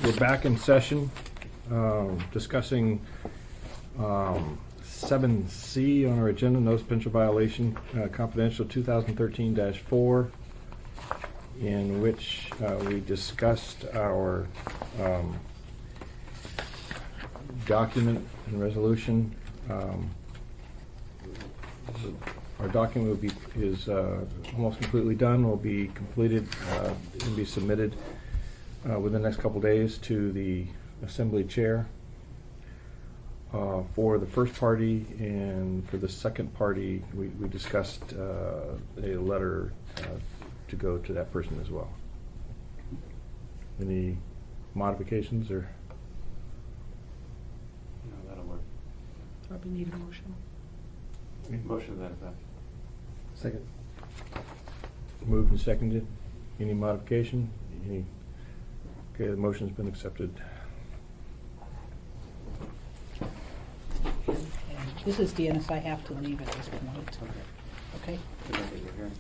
we're back in session, discussing 7C on our agenda, notice of potential violation, confidential 2013-4, in which we discussed our document and resolution. Our document is almost completely done, will be completed and be submitted within the next couple days to the Assembly Chair for the first party, and for the second party, we discussed a letter to go to that person as well. Any modifications or? No, that'll work. Probably need a motion. Motion to that effect. Second. Moved and seconded. Any modification? Any? Okay, the motion's been accepted. Okay. This is Deanna, so I have to leave at this point. Okay? Good luck at your hearing.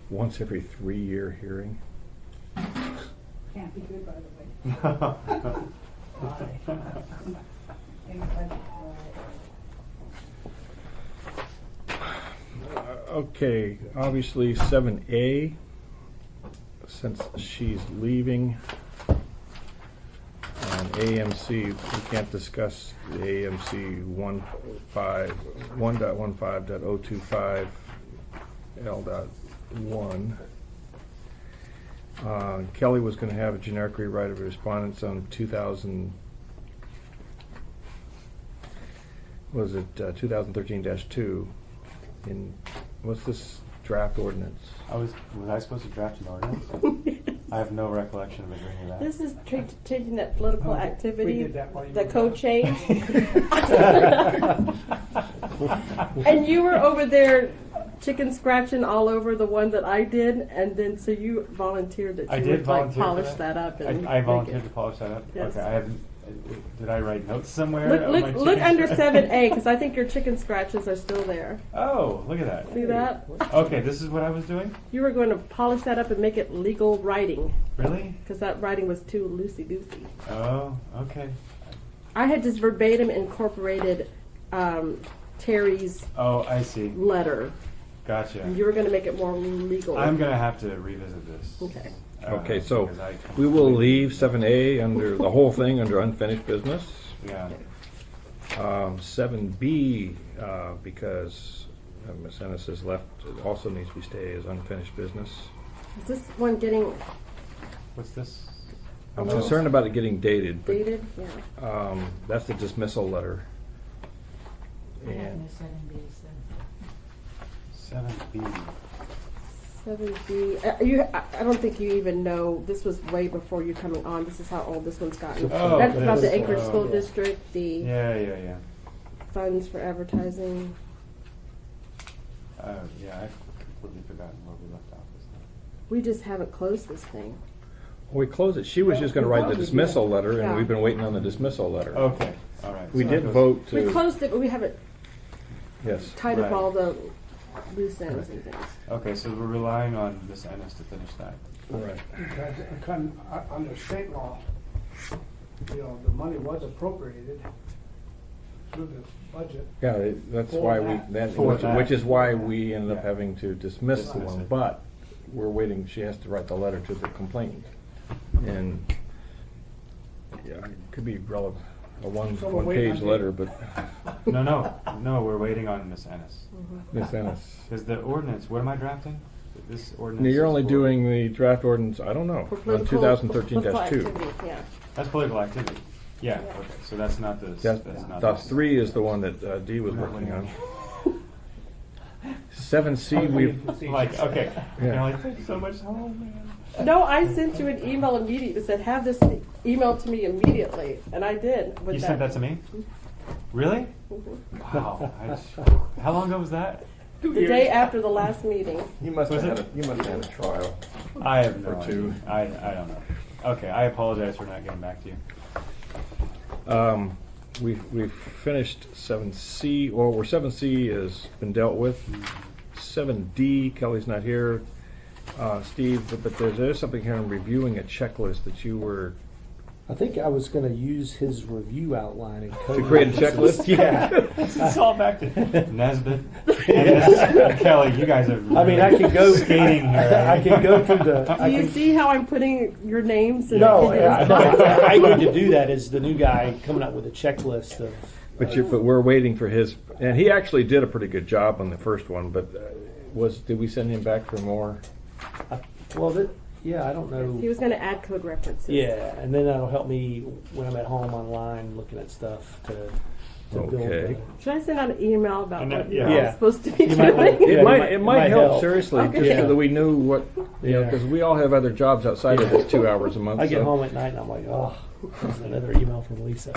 Once every 3-year hearing. Can't be good, by the way. Okay, obviously 7A, since she's leaving, AMC, we can't discuss the AMC 1.15.025 L.1. Kelly was going to have a generic rewrite of respondents on 2013-2. In what's this draft ordinance? Was I supposed to draft an ordinance? I have no recollection of agreeing to that. This is changing that political activity, we did that while you the were code gone. change. And you were over there chicken scratching all over the one that I did, and then so you volunteered that I you did would like volunteer for polish that up. And I make volunteered it- to polish that up. Yes. Okay, I haven't. Did I write notes somewhere? Look, on look, my look chicken under scratch? 7A, because I think your chicken scratches are still there. Oh, look at that. See that? Okay, this is what I was doing? You were going to polish that up and make it legal writing, Really? because that writing was too loosey-goosey. Oh, okay. I had just verbatim incorporated Terry's Oh, I see. letter. Gotcha. And you were going to make it more legal. I'm going to have to revisit this. Okay. Okay, so because I we will completely- leave 7A under the whole thing under unfinished business. Yeah. 7B, because Ms. Ennis has left, it also needs to be stayed as unfinished business. Is this one getting What's this? I'm Oh. concerned about it getting dated, but dated? Yeah. that's the dismissal letter. And 7B. 7B. I don't think you even know. This was way before you coming on. This is how old this one's gotten. Oh, That's about this- the Acreage oh, School yeah. District, the Yeah. funds for advertising. Yeah, I've completely forgotten where we left off this time. We just haven't closed this thing. we close it. She was just going to write the dismissal letter, and Yeah. we've been waiting on the dismissal letter. Okay, all right. We so did it goes- vote We to, closed it, but we haven't yes. tied up Right. all the loose ends and things. Okay, so we're relying on Miss Ennis to finish that. Right. Because under state law, the money was appropriated through the budget. Yeah, that's why we, For that. which is why we ended up Yeah. having to dismiss the Dismiss one, it. but we're waiting, she has to write the letter to the complainant. And, yeah, it could be relevant, a So we're waiting one-page on letter, but No, we're waiting on Miss Ennis. Miss Ennis. Because the ordinance, what am I drafting? This ordinance. Now, you're is only for- doing the draft ordinance, I don't know, For on political, 2013-2. political activity, yeah. That's political activity. Yeah, Yeah. okay, so that's not this. That's, not that's this. 3 is the one that Dee was Not working winning. on. 7C, we've, Like, okay. Yeah. You're like, thank you so much. Oh, man. No, I sent you an email immediately that said, have this emailed to me immediately. And I did. With You sent that to me? Really? Mhm. Wow. How long ago was that? The day after the last meeting. you must Was have it? had you must have had a trial. I have no Or two. idea. I don't know. Okay, I apologize for not getting back to you. We've finished 7C, or 7C has been dealt with. 7D, Kelly's not here. Steve, but there's something here on reviewing a checklist that you were, I think I was going to use his review outline and code to create a purposes. checklist? Yeah. It's all back to Nesbitt and Kelly. You guys are. I mean, I can go skating here. I can go through the. Do I you can, see how I'm putting your names? no, in I need to do that as the new guy coming up with a checklist of. but we're waiting for his, and he actually did a pretty good job on the first one, but did we send him back for more? Well, yeah, I don't know. He was going to add code references. Yeah, and then that'll help me when I'm at home online looking at stuff to build. Okay. Should I send out an email about And what that- you're yeah. all supposed to be You might doing? want- Yeah, It might help, seriously, Okay. just so that we knew what, Yeah. because we all have other jobs outside of this 2 hours a month. I get so- home at night and I'm like, oh, there's another email from Lisa.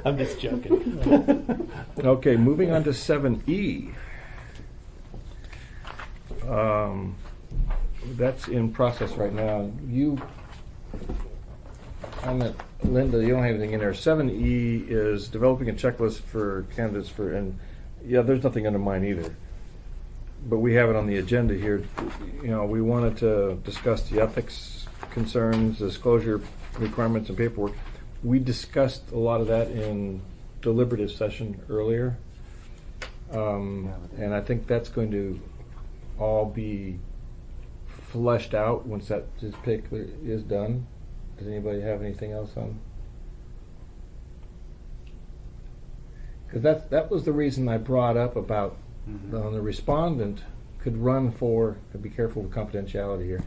I'm just joking. Okay, moving on to 7E. That's in process right now. Linda, you don't have anything in there. 7E is developing a checklist for candidates for, and yeah, there's nothing under mine either. But we have it on the agenda here. You know, we wanted to discuss the ethics concerns, disclosure requirements and paperwork. We discussed a lot of that in deliberative session earlier. And I think that's going to all be fleshed out once that this particular is done. Does anybody have anything else on? Because that was the reason I brought up about the respondent could run for, be careful with confidentiality here.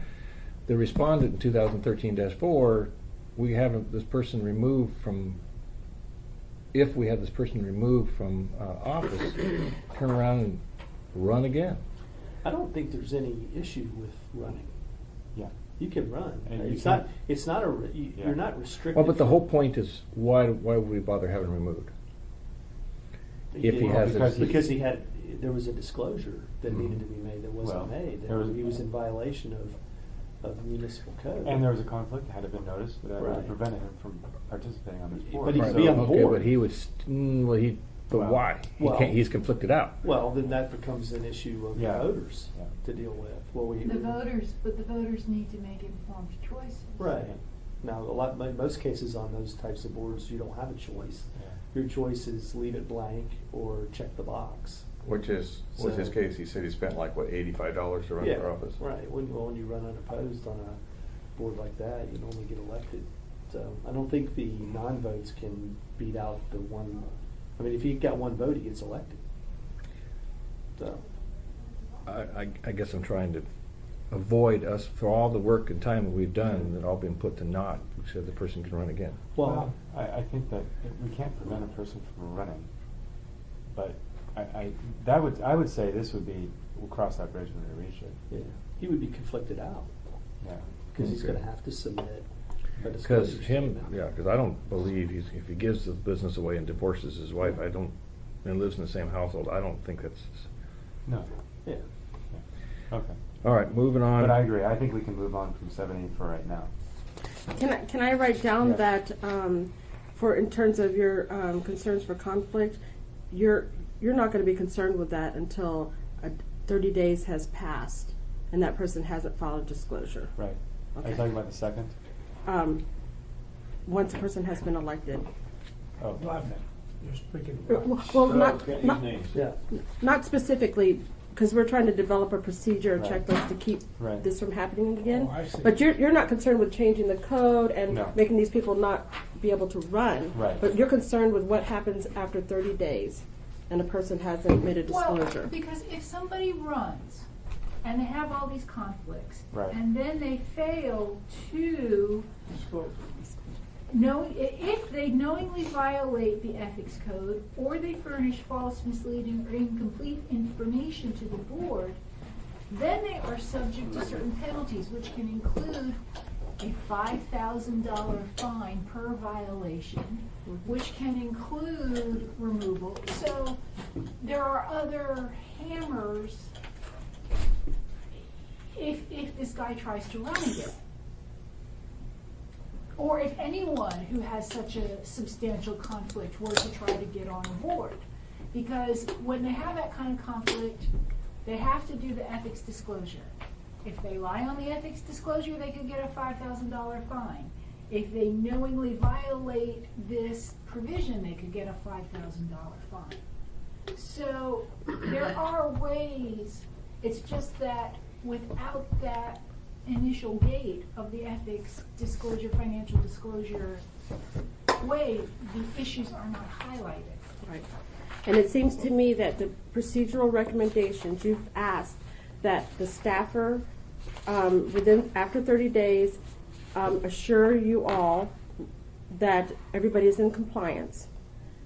The respondent in 2013-4, we have this person removed from, if we have this person removed from office, turn around and run again. I don't think there's any issue with running. Yeah. You can run. And you It's can- not. It's not a. Yeah. You're not restricted. Well, but the whole point is, why would we bother having him removed? If he has because he had, there was a disclosure that needed to be made that wasn't Well, made. there was- He was in violation of municipal code. And there was a conflict that had been noticed that would have Right. prevented him from participating on this board. But he So- could be on the Okay, board. but he was, but Well- why? Well- He's conflicted out. Well, then that becomes an issue of Yeah. the voters Yeah. to deal with. Well, The voters need to make informed choices. Right. Now, most cases on those types of boards, you don't have a choice. Yeah. Your choice is leave it blank or check the box. Which was his So- case. He said he spent like, what, $85 to run for office? Right. When you run unopposed on a board like that, you normally get elected. So I don't think the non-votes can beat out the one. I mean, if he got one vote, he gets elected. So I guess I'm trying to avoid us, for all the work and time that we've done, that all been put to naught, so the person can run again. well, I think that we can't prevent a person from running, but I would say this would be, we'll cross that bridge when we reach it. yeah, he would be conflicted out Yeah. because he's Okay. going to have to submit. a Because disclosure statement. because I don't believe if he gives the business away and divorces his wife, and lives in the same household, I don't think that's, No. Yeah. Okay. all right, moving on. But I agree. I think we can move on from 7E for right now. Can I write down Yeah. that for in terms of your concerns for conflict, you're not going to be concerned with that until 30 days has passed and that person hasn't filed disclosure. Right. Are Okay. you talking about the second? Once a person has been elected. Oh. Blackman, you're speaking. Well, Yeah. not specifically, because we're trying to develop a procedure, a Right. checklist to keep Right. this from happening again. Oh, I see. But you're not concerned with changing the code and No. making these people not be able to run. Right. But you're concerned with what happens after 30 days and a person hasn't made a disclosure. Well, because if somebody runs and they have all these conflicts, Right. and then they fail to if they knowingly violate the ethics code, or they furnish false, misleading, or incomplete information to the board, then they are subject to certain penalties, which can include a $5,000 fine per violation, which can include removal. So there are other hammers if this guy tries to run again. Or if anyone who has such a substantial conflict were to try to get on a board. Because when they have that kind of conflict, they have to do the ethics disclosure. If they lie on the ethics disclosure, they could get a $5,000 fine. If they knowingly violate this provision, they could get a $5,000 fine. So there are ways, it's just that without that initial gate of the ethics disclosure, financial disclosure way, the issues are not highlighted. Right. And it seems to me that the procedural recommendations you've asked that the staffer, after 30 days, assure you all that everybody is in compliance.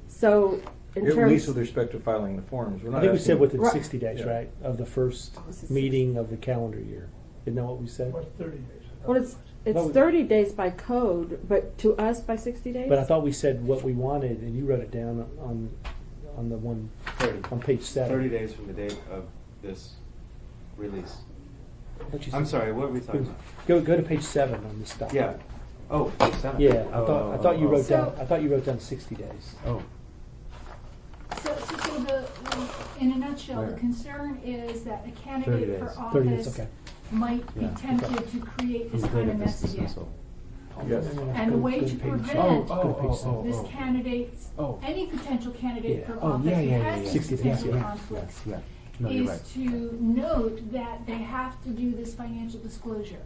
So in At terms. least with respect to filing the forms. We're not I think we asking- said within Right. 60 days, Yeah. right, of the first Was it meeting of the calendar year. Isn't that what we said? What, 30 days? Well, it's No, 30 days by code, but to us by 60 days? But I thought we said what we wanted, and you wrote it down on the one 30. on page 7. 30 days from the date of this release. What you I'm said. sorry, what are we talking about? Go to page 7 on this stuff. Yeah. Oh, 7. Yeah, I thought you wrote So- down. I thought you wrote down 60 days. Oh. So in a nutshell, the Where? concern is that a 30 candidate for days. 30 days, office okay. might be Yeah, tempted to create this kind of mess again. Yes. And the way to prevent Go to page 7. this candidate's, Oh. any potential candidate Yeah. for Oh, office yeah, who yeah, has yeah. these 60 days, potential yeah. conflicts Yeah. No, you're is right. to note that they have to do this financial disclosure.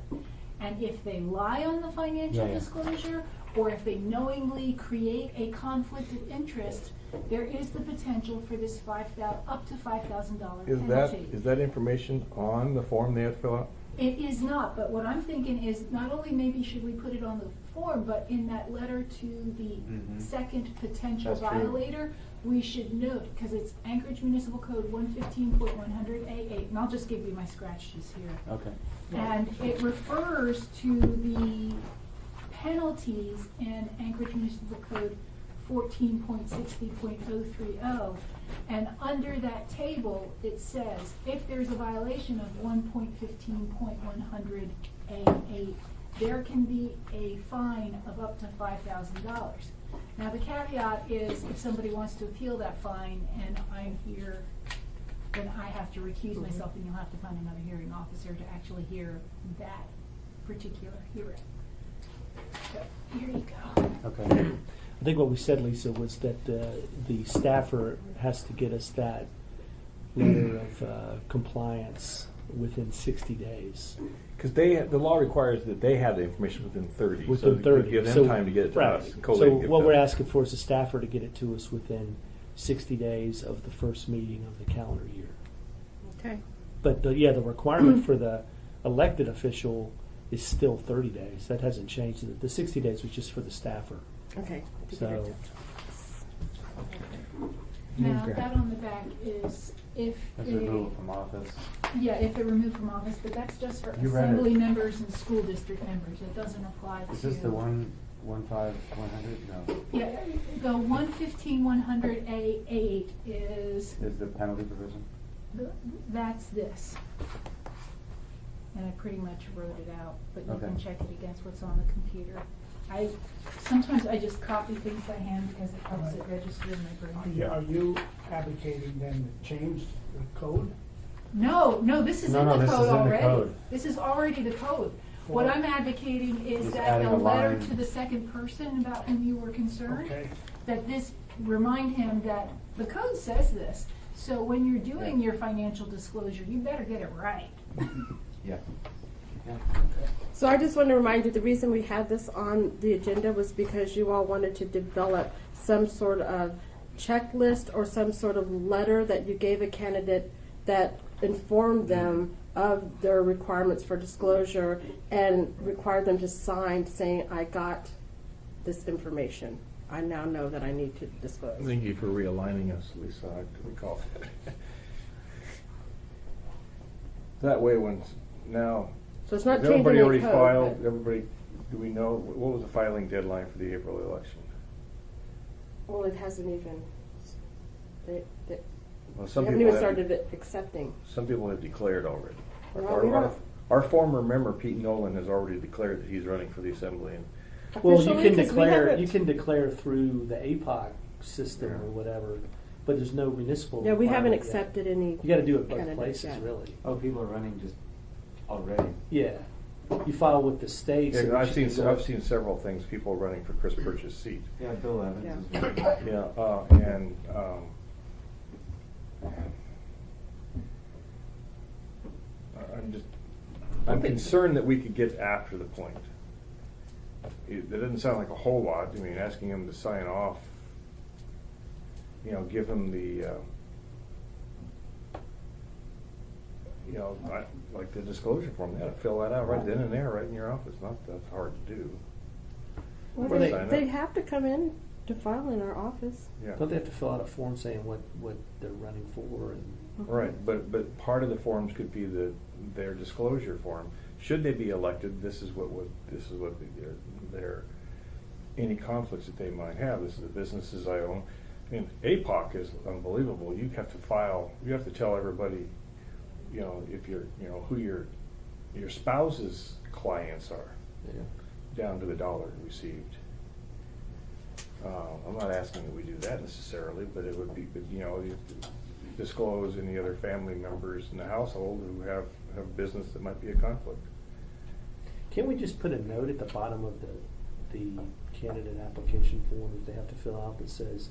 And if they lie on the financial Yeah, yeah. disclosure, or if they knowingly create a conflict of interest, there is the potential for this up to $5,000 penalty. Is that information on the form they have to fill out? It is not, but what I'm thinking is not only maybe should we put it on the form, but in that letter to the Mhm. second potential That's true. violator, we should note, because it's Anchorage Municipal Code 115.100A8, and I'll just give you my scratches here. Okay. And it refers to the penalties in Anchorage Municipal Code 14.60.030. And under that table, it says, if there's a violation of 1.15.100A8, there can be a fine of up to $5,000. Now, the caveat is if somebody wants to appeal that fine and I'm here, then I have to recuse myself and you'll have to find another hearing officer to actually hear that particular hearing. So, here you go. Okay. I think what we said, Lisa, was that the staffer has to get us that letter of compliance within 60 days. Because the law requires that they have the information within 30. Within so 30. Give them So- time to get it to right. us. and collate So and get what it we're done. asking for is the staffer to get it to us within 60 days of the first meeting of the calendar year. Okay. But the requirement for the elected official is still 30 days. That hasn't changed. The 60 days was just for the staffer. Okay. So Now, Okay. that on the back is if That's they, removal from office. yeah, if they're removed from office, but that's just for You read it. assembly members and school district members. It doesn't apply to. Is this the 115-100? No. Yeah, the 115.100A8 is, Is the penalty provision? that's this. And I pretty much wrote it out, but you Okay. can check it against what's on the computer. Sometimes I just copy things by hand because it helps it register in my brain. Are you advocating then to change the code? No, this is No, in no, the this code is in the already. code. This is already the code. What I'm advocating is Just that adding a a letter line. to the second person about whom you were concerned, Okay. that this remind him that the code says this. So when you're doing your financial disclosure, you better get it right. Yeah. Yeah. So I just want to remind you, the reason we had this on the agenda was because you all wanted to develop some sort of checklist or some sort of letter that you gave a candidate that informed them of their requirements for disclosure and required them to sign saying, I got this information. I now know that I need to disclose. Thank you for realigning us, Lisa. I recall that. That way, now. So it's not Has changing everybody any already code, filed? but- Everybody, do we know, what was the filing deadline for the April election? Well, it hasn't even, they Well, some haven't people even have, started accepting. some people have declared already. Well, we don't- Our former member, Pete Nolan, has already declared that he's running for the assembly. And well, Officially, 'cause we haven't- you can declare through the APOC system or whatever. but there's no municipal. Yeah, we haven't requirement yet. accepted any. You got to do it both candidates places, yet. really. Oh, people are running just already. Yeah, you file with the state. Yeah, I've seen several things, people running for Chris Birch's seat. Yeah, Bill Evans Yeah. is running. Yeah, and, I'm concerned that we could get after the point. That doesn't sound like a whole lot. I mean, asking him to sign off, give him the, like the disclosure form, they had to fill that out right then and there, right in your office. Not that hard to do. Well, Or they have to come in to file in our office. Yeah. Don't they have to fill out a form saying what they're running for? And Right, but part of the forms could be their disclosure form. Should they be elected, this is what their any conflicts that they might have. This is the businesses I own. I mean, APOC is unbelievable. You have to tell everybody, if you're, who your spouse's clients are, yeah. down to the dollar received. I'm not asking that we do that necessarily, but it would be, you disclose any other family members in the household who have business that might be a conflict. Can't we just put a note at the bottom of the candidate application form that they have to fill out that says,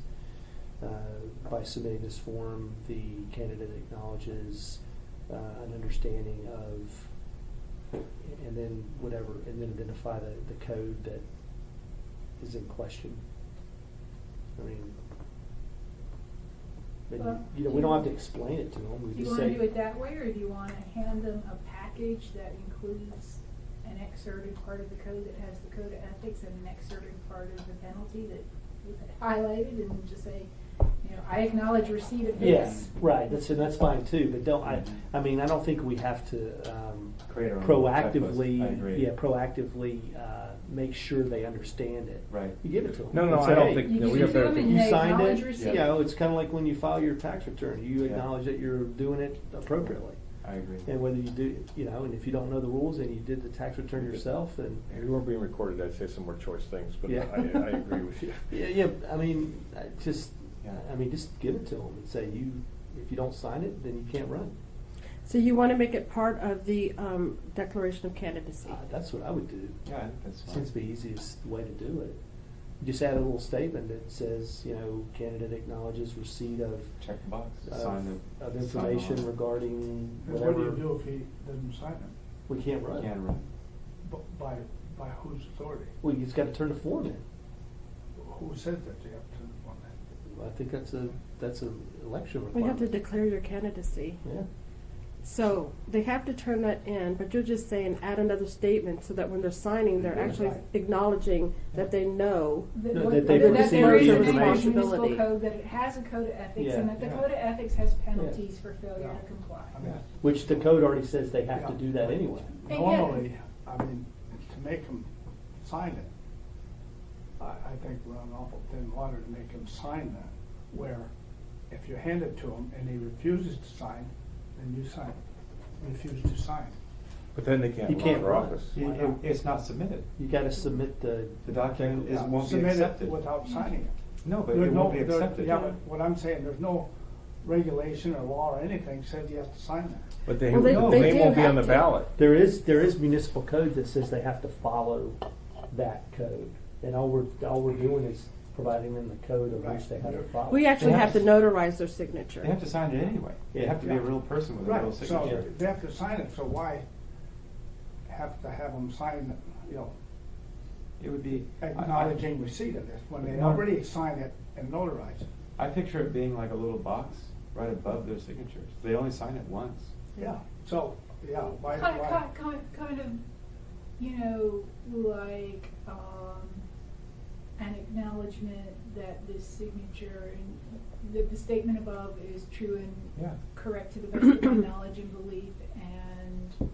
by submitting this form, the candidate acknowledges an understanding of, and then whatever, and then identify the code that is in question. I mean, Well, we don't have to explain it to them. We Do you just want to say, do it that way, or do you want to hand them a package that includes an excerpted part of the code that has the code of ethics and an excerpted part of the penalty that is highlighted, and just say, I acknowledge receipt of yes, this? right. That's fine too. But don't I mean, I don't think we have to Create our own proactively, checklist. I agree. proactively make sure they understand it. Right. You give it to them. No, And I say, don't hey, think- You No, we give have it to to- them and you they signed acknowledge it. receipt. It's kind of like when you file your tax return. You Yeah. acknowledge that you're doing it appropriately. I agree. And whether you do, and if you don't know the rules and you did the tax return yourself, and If we weren't being recorded, I'd say some more choice things, but Yeah. I agree with you. yeah. I mean, just Yeah. just give it to them and say if you don't sign it, then you can't run. So you want to make it part of the declaration of candidacy. That's what I would do. Yeah, I think that's fine. Seems to be the easiest way to do it. You just add a little statement that says, candidate acknowledges receipt of Check the box. Sign of the information sign on. regarding And whatever. what do you do if he doesn't sign it? We can't run. Can run. By whose authority? Well, you just got to turn the form in. Who says that you have to on that? I think that's an election We requirement. have to declare your candidacy. Yeah. So they have to turn that in, but you're just saying add another statement so that when they're signing, they're Yeah. actually acknowledging that they know. No, what- that they've that received there is the a information. municipal Responsibility. code, that it has a code of ethics, and Yeah. that the Yeah. code of ethics has penalties for failure Yeah. to comply. I mean, Which the code already says they have to Yeah. do that anyway. And normally, to make them sign it, I think we're on awful thin water to make them sign that, where if you hand it to him and he refuses to sign, then you refuse to sign. But then they can't You run can't for run. office. It's not submitted. You got to submit the. The document won't be Submit it accepted. without signing it. No, but There's it won't be no- there- accepted. Yeah, but what I'm saying, there's no regulation or law or anything says you have to sign that. But they Well, they won't do be on have the to. ballot. There is municipal code that says they have to follow that code, and all we're doing is providing them the code of which they have to follow. We actually They have to have notarize their signature. They have to sign it anyway. They have to be a Yeah. real person with a real Right, so signature. they have to sign it, so why have to have them sign, It would be. acknowledging receipt of this, when they No. already sign it and notarize it? I picture it being like a little box right above their signatures. They only sign it once. Yeah, so, why? Kind of, like, an acknowledgement that this signature and that the statement above is true and Yeah. correct to the best of my knowledge and belief, and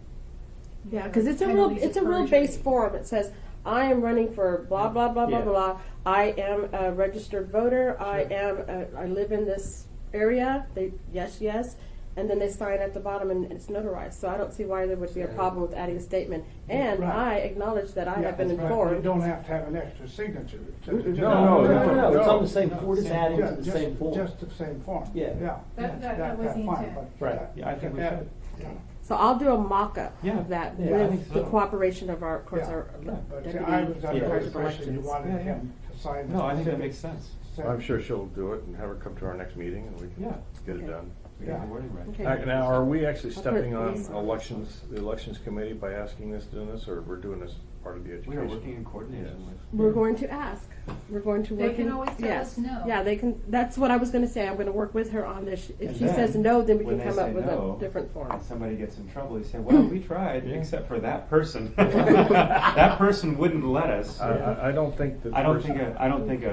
Yeah, because it's a real base form. It says, I am running for blah, blah, blah, blah, Yeah. blah. I am a registered voter. I live in this area. Yes. and then they sign at the bottom and it's notarized. So I don't see why there would be a problem with adding a statement. And Right. I acknowledge that I Yeah, have been that's right. informed. You don't have to have an extra signature. No, it's on the same, we're just adding to Yeah, the just- same form. Just the same form. Yeah. Yeah. That was the fine, intent. but, Right. Yeah, I think we yeah, should. yeah. So I'll do a mock-up Yeah. of that Yeah, I with think the so. cooperation of our, of course, Yeah. our But deputy I was under the director of impression you elections. wanted Yeah, him to sign. No, I think that specific makes sense. I'm sure she'll do it and have her come to our next meeting and we can Yeah. get it Okay. done. We got the wording right. Okay. Now, are we actually I'll put stepping on these on. elections, the elections committee by asking this, doing this, or we're doing this part of the We education? are working in coordination Yes. with. We're going to ask. We're going to They work can in- always tell yes. us no. Yeah, they can. That's what I was going to say. I'm going to work with her on this. If And she then, says no, then we when can they come up say with no, a different form. And somebody gets in trouble, you say, well, we tried, Yeah. except for that person. That person wouldn't let us. I don't think that. I don't person- think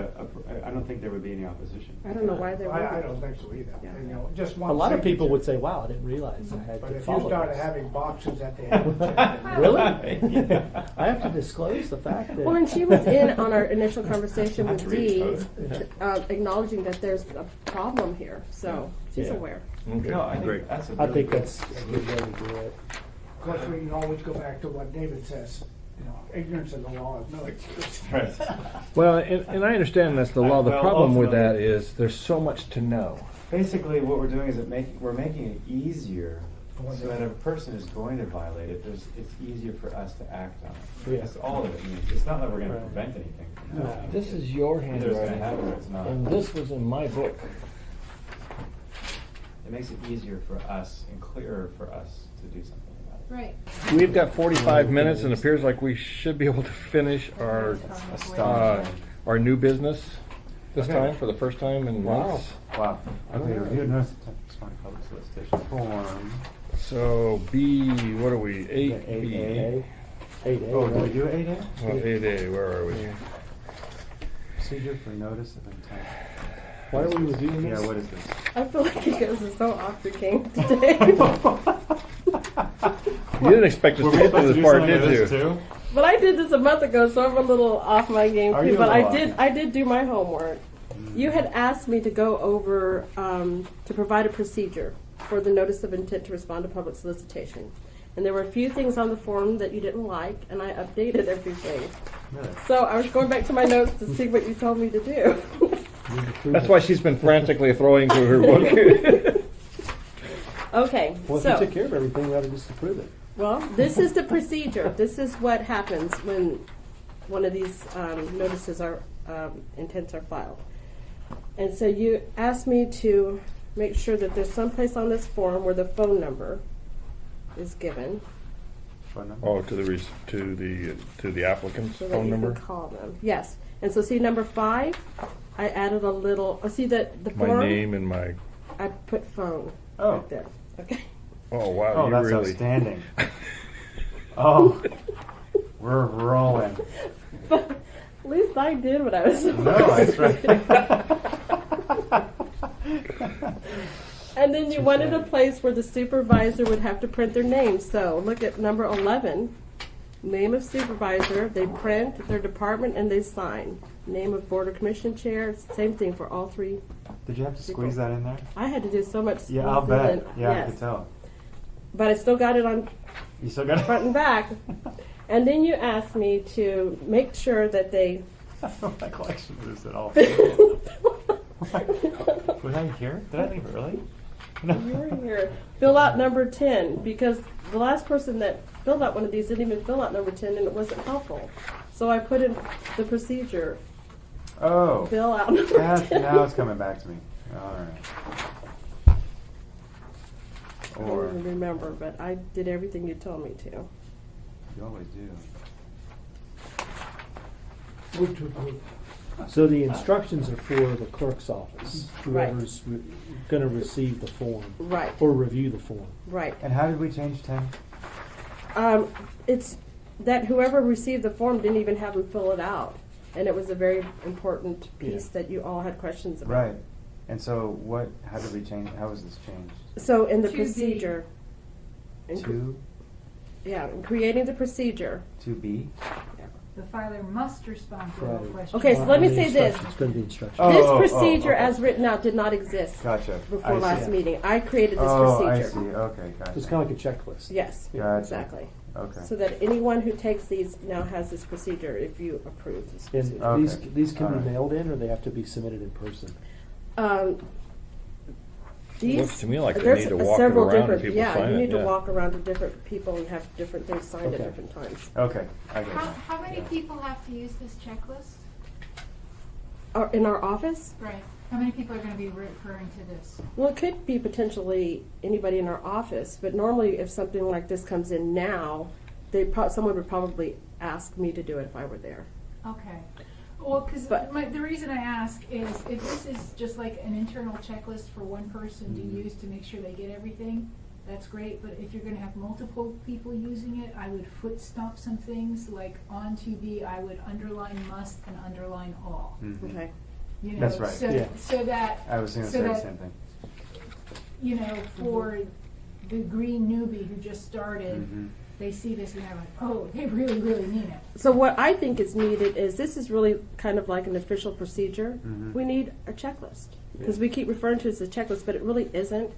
I don't think there would be any opposition. I don't know why they I would. don't think so either. Yeah. You know, just one A lot of people signature. would say, wow, I didn't realize I had But to if you follow started this. having boxes that they haven't checked. Really? Yeah. I have to disclose the fact that. Well, and she was in on our initial conversation Have with to read Dee, those. acknowledging that there's a problem here. So she's Yeah. aware. Okay, No, I think great. that's a I really think good- that's a good way to do it. Of course, we can always go back to what David says, you know, ignorance of the law is no excuse. Right. Well, and I understand that's the law. The Well, problem with that ultimately- is there's so much to know. Basically, what we're doing is we're making it easier For so them. that if a person is going to violate it, it's easier for us to act on it. Yeah. That's all that it means. It's not that we're going to Right. prevent anything from No. happening. This is your Either it's going to handwriting, happen or it's not. and this was in my book. It makes it easier for us and clearer for us to do something about it. Right. We've got 45 minutes, and it appears like we should be able to finish our our new business this Okay. time for the first time in months. Wow. I don't Okay, know. review notice of responding public solicitation form. So B, what are we? 8B. 8A. 8A, Oh, did we right? do 8A? Well, 8A. Where are we? Procedure for notice of intent. Why are we reviewing this? Yeah, what is this? I feel like you guys are so off your game today. You didn't expect us to get to this part, did you? too? But I did this a month ago, so I'm a little off my game Are too. you a But little off? I did do my homework. You had asked me to go over to provide a procedure for the notice of intent to respond to public solicitation, and there were a few things on the form that you didn't like, and I updated everything. Really? So I was going back to my notes to see what you told me to do. That's why she's been frantically throwing to her book. Okay, Well, if so you took care of everything, we ought to just approve it. well, this is the procedure. This is what happens when one of these notices are intents are filed. And so you asked me to make sure that there's someplace on this form where the phone number is given, Phone number? Oh, to the applicant's so that phone you number. can call them. Yes. And so see number 5, I added a little. See that the My form. name and my. I put phone Oh. right there. Okay. Oh wow, Oh, you that's really. outstanding. Oh, we're rolling. But at least I did what I was supposed No, that's to. right. And then you wanted a place where the supervisor would have to print their name. So look at number 11. Name of supervisor, they print their department and they sign. Name of board or commission chair, same thing for all 3. Did you have to squeeze that in there? I had to do so much. Yeah, I'll squeezing bet. and- Yeah, I yes. could tell. But I still got it on You still got it? front and back. And then you asked me to make sure that they. I don't know if my collection is at all. Was I here? Did I leave early? You were here. Fill out number 10 because the last person that filled out one of these didn't even fill out number 10 and it wasn't helpful. So I put in the procedure. Oh. Fill out number That's, 10. now it's coming back to me. All right. I don't Or even remember, but I did everything you told me to. you always do. Move to approve. So the instructions are for the clerk's office, Right. whoever's going to receive the form Right, or review the form. right. And how did we change 10? It's that whoever received the form didn't even have them fill it out. And it was a very important piece that you all had questions about. Right. And so how did we change, how was this changed? So in the 2B. procedure, in 2, yeah, in creating the procedure, 2B? the filer must respond to all Right. questions. Okay, so let me say this. It's going to be instruction. Oh, This procedure okay. as written out did not exist Gotcha. before I last see. meeting. I created this Oh, I procedure. see. Okay, gotcha. It's kind of like a checklist. Yes, Gotcha. exactly. Okay. So that anyone who takes these now has this procedure if you approve this And procedure. Okay. these can Alright. be mailed in, or they have to be submitted in person. Um, these, Looks to me like they there's need to walk it several around and different, people yeah, sign you it, need to yeah. walk around to different people and have different things signed at Okay. different times. Okay, I get How, it. how many people have to use this checklist? In our office, Right. How many people are gonna be referring to this? well, it could be potentially anybody in our office, but normally if something like this comes in now, someone would probably ask me to do it if I were there. Okay. Well, because But- the reason I ask is if this is just like an internal checklist for one person to use to make sure they get everything, that's great. But if you're going to have multiple people using it, I would foot stomp some things like on to be. I would underline must and underline all. Mhm. Okay. You know, That's right. So Yeah. so that I was going to so say the that, same thing. you know, for the green newbie who just started, Mhm. they see this and they're like, oh, they really, really mean it. So what I think is needed is this is really kind of like an official procedure. Mhm. We need a checklist because we keep referring to it as a checklist, but it really isn't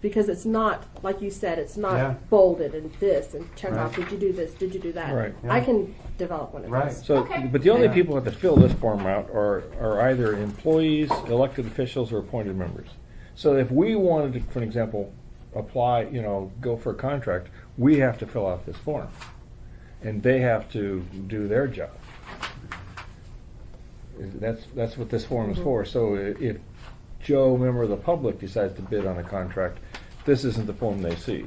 because it's not like you said. It's not Yeah. bolded and this and check off. Right. Did you do this? Did you do that? Right. Yeah. I can develop one of Right. those. So, Okay. but the only Yeah. people that have to fill this form out are either employees, elected officials, or appointed members. So if we wanted to, for an example, apply, go for a contract, we have to fill out this form. And they have to do their job. That's what this form is for. So if Joe, member of the public, decides to bid on a contract, this isn't the form they see.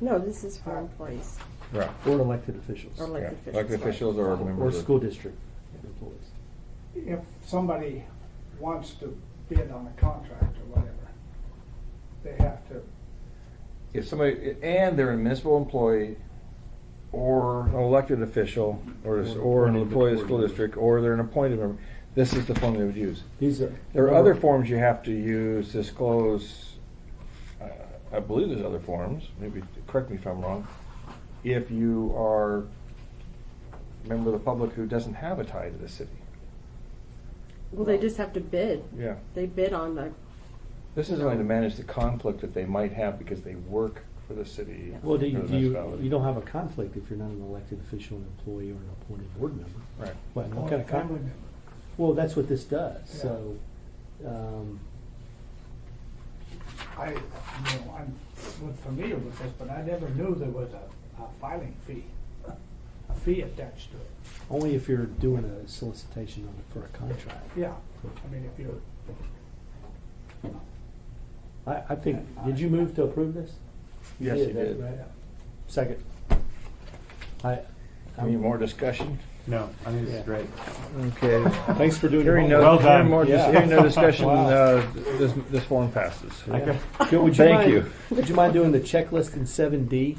No, this is for employees Right. Or elected officials. or elected Yeah, officials. elected officials or Or members of. school district employees. If somebody wants to bid on a contract or whatever, they have to, If somebody, and they're a municipal employee, or an elected official, or an employee of the school district, or they're an appointed member, this is the form they would use. These are. There are other forms you have to use, disclose, I believe there's other forms, maybe, correct me if I'm wrong, if you are a member of the public who doesn't have a tie to the city. Well, they just have to bid. Yeah. They bid on the. This is only to manage the conflict that they might have because they work for the city. Well, or the municipality. you don't have a conflict if you're not an elected official, an employee, or an appointed board member. Right. What or kind a of family conflict? member. Well, that's what this does. Yeah. So, I'm familiar with this, but I never knew there was a filing fee, a fee attached to it. only if you're doing a solicitation on it for a contract. Yeah, I mean, if you're, I think. Did you move to approve this? Yes, you did. Right. Second. Any more discussion? No, I think this Yeah. is great. Okay. Thanks for doing Hearing your no, homework. Well done. hearing more, Yeah. hearing no discussion, Wow. this form passes. Yeah. Would you Thank mind, you. Would you mind doing the checklist in 7D?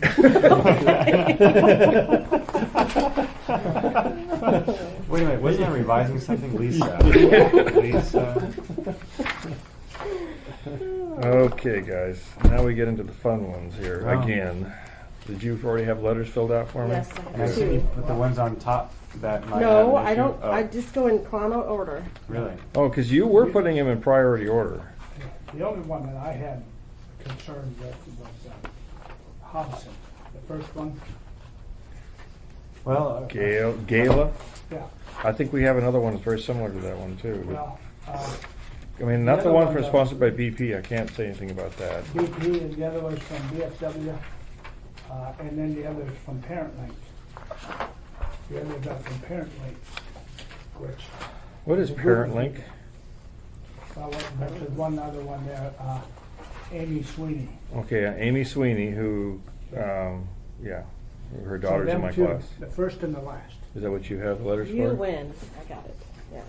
Wait a minute, wasn't I revising something, Lisa? Lisa? Okay, guys, now we get into the fun ones here, Oh. again. Did you already have letters filled out for me? Yes, I And I have see you two. put the ones on top that might have No, an I issue? don't. Oh, I just go in chrono order. Really? Oh, because you were putting them in priority order. the only one that I had concern with was Hobson, the first one. Well, Gala, Yeah, I think we have another one that's very similar to that one, too. well, I mean, not the the other one one, from sponsored by BP, I can't say anything about that. BP and the other was from BFW, and then the other is from Parent Link. The others are from Parent Link, which, What is Parent Link? there's one other one there, Amy Sweeney. Okay, Amy Sweeney, who, yeah, her daughter's So in them my two, class. the first and the last. Is that what you have the letters for? You win. I got it. Yeah.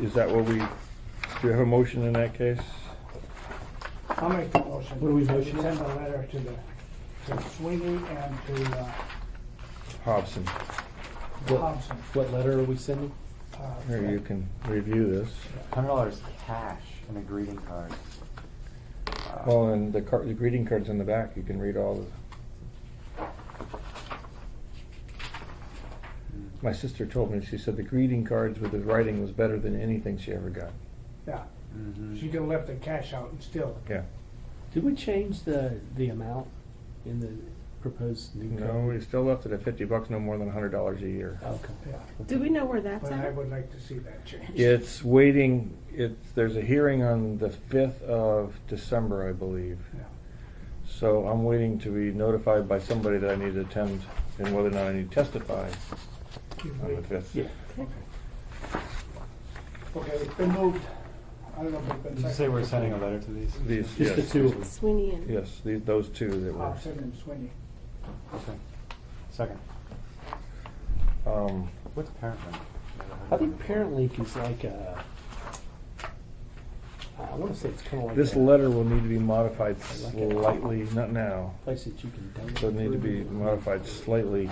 Is that what we, do you have a motion in that case? I'll make the motion. What are we that motioning? Send a letter to Sweeney and to Hobson. Hobson. What letter are we sending? Here, you can review this. $100 cash and a greeting card. Well, and the greeting card's in the back, you can read all My sister told me, she said the greeting cards with his writing was better than anything she ever got. Yeah, Mhm. she could have left the cash out and still. Yeah. Did we change the amount in the proposed new code? No, we still left it at $50, no more than $100 a year. Okay. Yeah, Do we know where that's but I at? would like to see that change. It's waiting, there's a hearing on the 5th of December, I believe. Yeah. So I'm waiting to be notified by somebody that I need to attend and whether or not I need to testify on the 5th. Yeah. Okay, it's been moved. I don't know if it's been Did you say seconded. we're sending a letter to these? These, Just the yes. two of them. Sweeney and. Yes, those two that I'll were. send him Sweeney. Okay. Second. What's parent link? I think Parent Link is like a, I want to say it's kind of like This a letter will need to be modified Like a- slightly, not now, place that you can download. so it need to be modified slightly,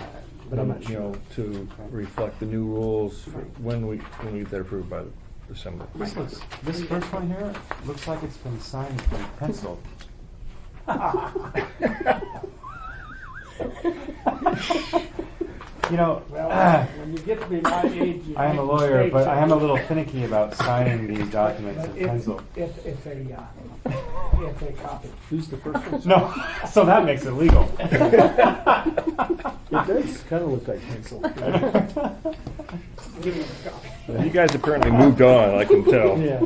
But I'm not you know, sure. to reflect the new rules when we get that approved by December. This first one here looks like it's been signed in pencil. You know, Well, when you get to be my age, you I am a make lawyer, mistakes. but I am a little finicky about signing these documents in But pencil. It's a copy. Who's the first one? No, so that makes it legal. It does kind of look like pencil. Give me a copy. You guys apparently moved on, I can tell. Yeah.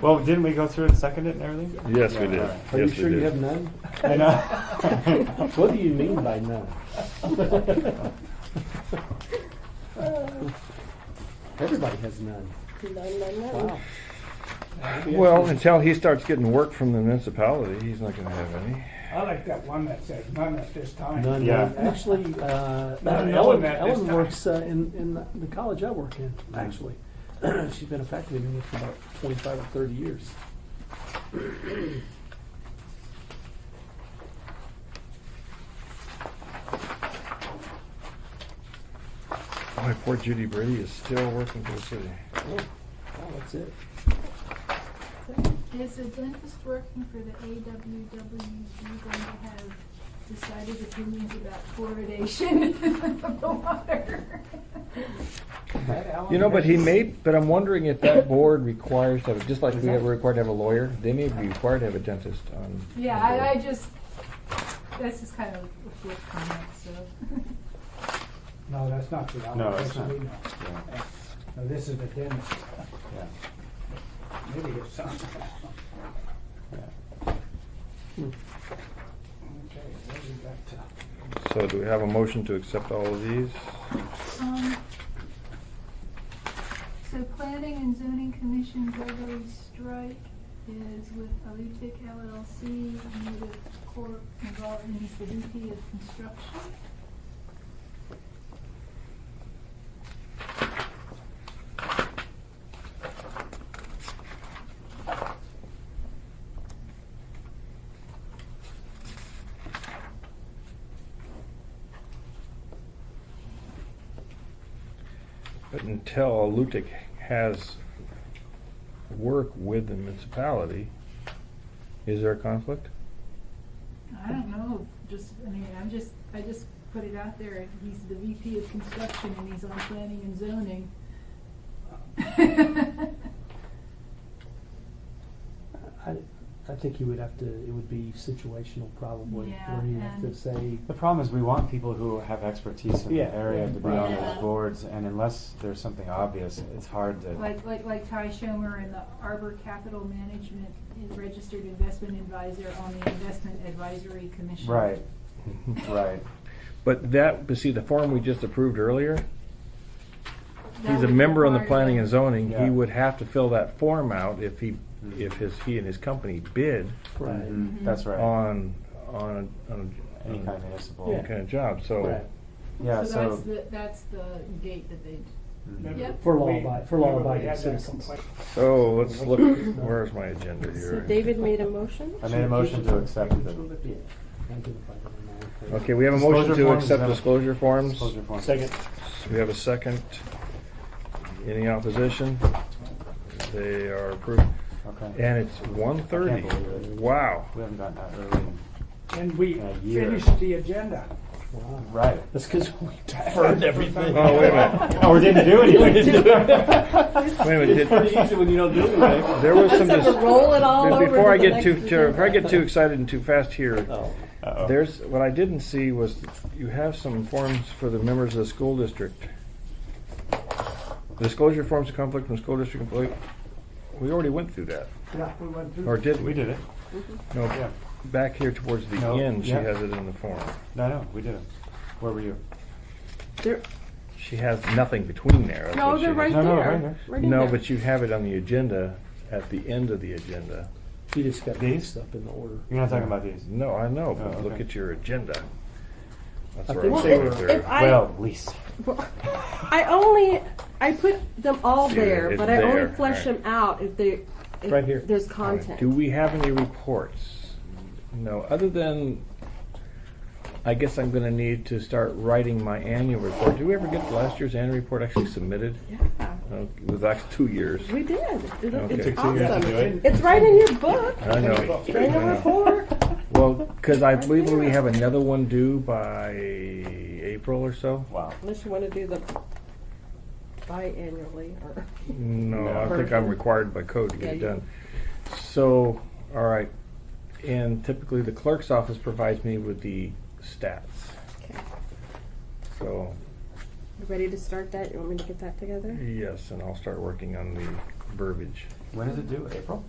Well, didn't we go through it and second it and everything? Yes, we Yeah, did. all right. Are you Yes, sure we you did. have none? I know. What do you mean by none? Everybody has none. Wow. Well, until he starts getting work from the municipality, he's not gonna have any. I like that one that says none at this time. None. Yeah. Actually, Ellen Ellen, at this Ellen time. works in the college I work in, actually. She's been a faculty member for about 25 or 30 years. Boy, poor Judy Brady is still working for the city. Oh, that's it. Is the dentist working for the AWWU going to have decided opinions about fluoridation of the water? You know, but but I'm wondering if that board requires to have, just like we are required to have a lawyer, they may be required to have a dentist on. Yeah, on board. I just, that's just kind of a flip comment, so. No, that's not the Allen. No, That's it's not. Reno. Yeah. No, this is the dentist. Yeah. Maybe it's something. Yeah. Okay, what do we got? So do we have a motion to accept all of these? So Planning and Zoning Commission Gregory Strike is with Alutic LLC, and with Corp involved, and he's the VP of Construction. But until Lutic has work with the municipality, is there a conflict? I don't know, I just put it out there, he's the VP of Construction and he's on Planning and Zoning. I think you would have to, it would be situational probably, Yeah, where you have to and- say, The problem is we want people who have expertise in Yeah. the area to be on Yeah. those boards, and unless there's something obvious, it's hard to. Like Ty Schomer and the Arbor Capital Management is registered investment advisor on the Investment Advisory Commission. Right, right. But see, the form we just approved earlier, That he's a would member on the require planning them- and zoning, Yeah. he would have to fill that form out if he and his company bid right. Mhm, That's right. on Any kind of municipal. Yeah. kind of job, so. Right. Yeah, So so. that's the gate that they, Mhm. Yep. For We- law-abiding we had that citizens. complaint. So let's look, where's my agenda So here? David made a motion? I made a motion to accept the Yeah. Identify them all. Okay, we have a motion Disclosure to forms, accept is that- disclosure forms. Disclosure forms. Second. We have a second. Any opposition? They are approved. Okay. And it's 1:30. I can't believe it. Wow. We haven't gotten that early. And we A year. finished the agenda. Wow. Right. That's because we deferred everything. Oh, wait a minute. Or didn't do anything. Wait a minute. It's pretty easy when you don't do anything. There was some. Except to roll it all over Before I to the get next too agenda. before I get too excited and too fast here, Oh. Uh-oh. there's what I didn't see was you have some forms for the members of the school district. Disclosure forms of conflict from school district employee. We already went through that, Yeah, we went through. or did we? We did it. No, Yeah. back here towards the No, end, she yeah. has it in the form. No, we did it. Where were you? They're- She has nothing between there. that's No, what she they're has. right No, no, there. right there. Right in No, there. but you have it on the agenda at the end of the agenda. You just got These? mixed up in the order. You're not talking about these. No, I know, but Oh, look okay. at your agenda. That's I where think I'm they saying were- right If there. Well, Lisa. I put them all Yeah, there, it's but I there, only flesh right. them out if Right here. there's All right. content. Do we have any reports? No, other than, I guess I'm gonna need to start writing my annual report. Did we ever get last year's annual report actually submitted? Yeah, It was actually 2 years. we did. Okay. It's Took 2 years to awesome. do it? It's right in your book. I know. Annual report. Well, because I believe we have another one due by April or so. Wow. Unless you want to do the biannually or. No, I No. think I'm required by code to get it Yeah, done. So, all right, and typically the clerk's office provides me with the stats. Okay. So, You ready to start that? You want me to get that together? yes, and I'll start working on the verbiage. When is it due? April?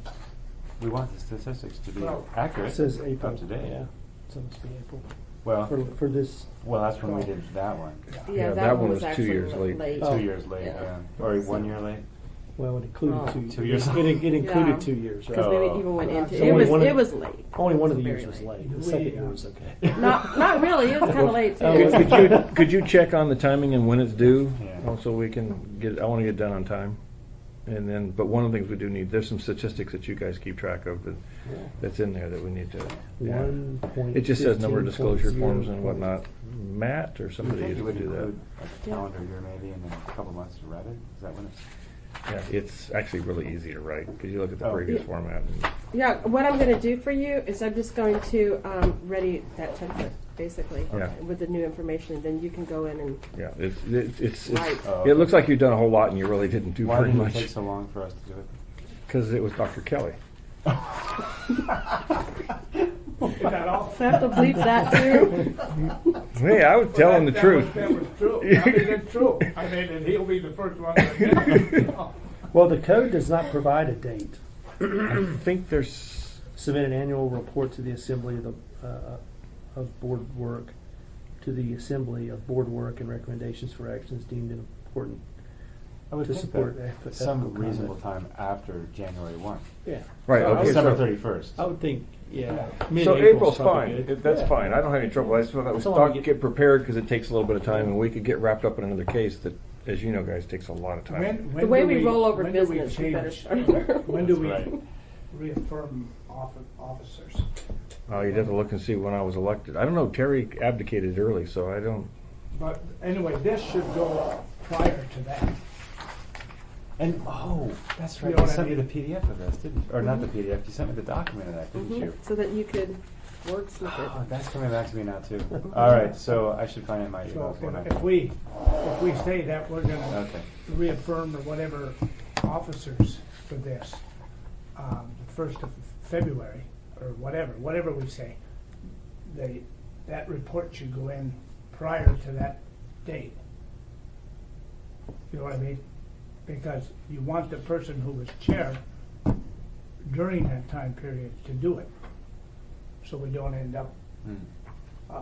We want the statistics to be Well, accurate. It says April. Up to date. Yeah. It's supposed to be April. Well, For this. well, that's when we did that one. Yeah, that one was 2 actually years late. Oh. 2 years late, Yeah. yeah. Or 1 year late. Well, it included Oh. 2 years. It included Yeah. 2 years, right? Because we Oh. even went into So it. only one of- It was late. Only one of the Very years was late. late. The second year was okay. Not really. It was kind of late too. Oh, Could you check on the timing and when it's due? Yeah. Also, we can get, I want to get done on time. And then, but one of the things we do need, there's some statistics that you guys keep track of that's in there that we need to. yeah. 1.15.0. It just says number of disclosure forms and whatnot. Matt or somebody You used to would do that. include a calendar year maybe and then a couple months to write it? Is that when it's? Yeah, it's actually really easy to write because you look at the Oh. previous Yeah. format. And, Yeah, what I'm going to do for you is I'm just going to ready that template, basically, Yeah. with the new information. Then you can go in and yeah, it's Right. Oh, it looks like you've done a whole lot and you really didn't do Why very did it much take so long for us to do it? because it was Dr. Kelly. Is that all? so I have to bleep that too. Hey, I was telling the truth. That was true. I mean, it's true. I mean, and he'll be the first one to admit it. Well, the code does not provide a date. I think there's Submit an annual report to the assembly of of board work, to the assembly of board work and recommendations for actions deemed important. I would To think support that ethical some conduct. reasonable time after January 1. Yeah. right. So I Okay, would- December so, 31st. I would think, yeah. so mid-April's April's probably fine. good. That's Yeah. fine. I don't have any trouble. I just thought that we So long start we get prepared because it takes a little bit of time and we could get wrapped up in another case that, as you know, guys, takes a lot of time. The way do we roll over when do we business, we better change- start. When do we That's right. reaffirm officers? Oh, you'd have to look and see when I was elected. I don't know. Terry abdicated early, so I don't. But anyway, this should go prior to that. And, oh, that's right. You know You what I sent me the mean? PDF of this, didn't you? Or not the PDF, you sent me the document of that, didn't you? So that you could wordsmith Oh, it. that's coming back to me now too. All right, so I should find it in my So emails when I. if we say that we're gonna Okay. reaffirm or whatever officers for this, the 1st of February, or whatever we say, that report should go in prior to that date. You know what I mean? Because you want the person who was chair during that time period to do it. So we don't end up Hmm.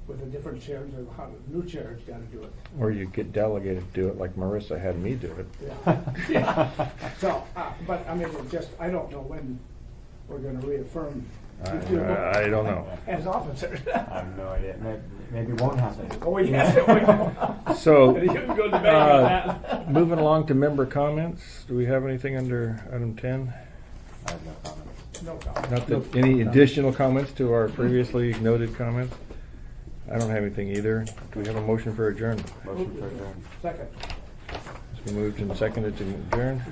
with a different chair, or how the new chair's gotta do it. Or you get delegated to do it like Marissa had me do it. Yeah. So, but I mean, it just, I don't know when we're gonna reaffirm I don't know. as officers. I have no idea. Maybe it won't happen. Oh, yes, it will. So, You can go to bed with that. moving along to member comments. Do we have anything under item 10? I have no comments. No comment. Not that, any additional comments to our previously noted comments? I don't have anything either. Do we have a motion for adjournment? Motion for adjournment. Second. It's been moved and seconded to adjourn.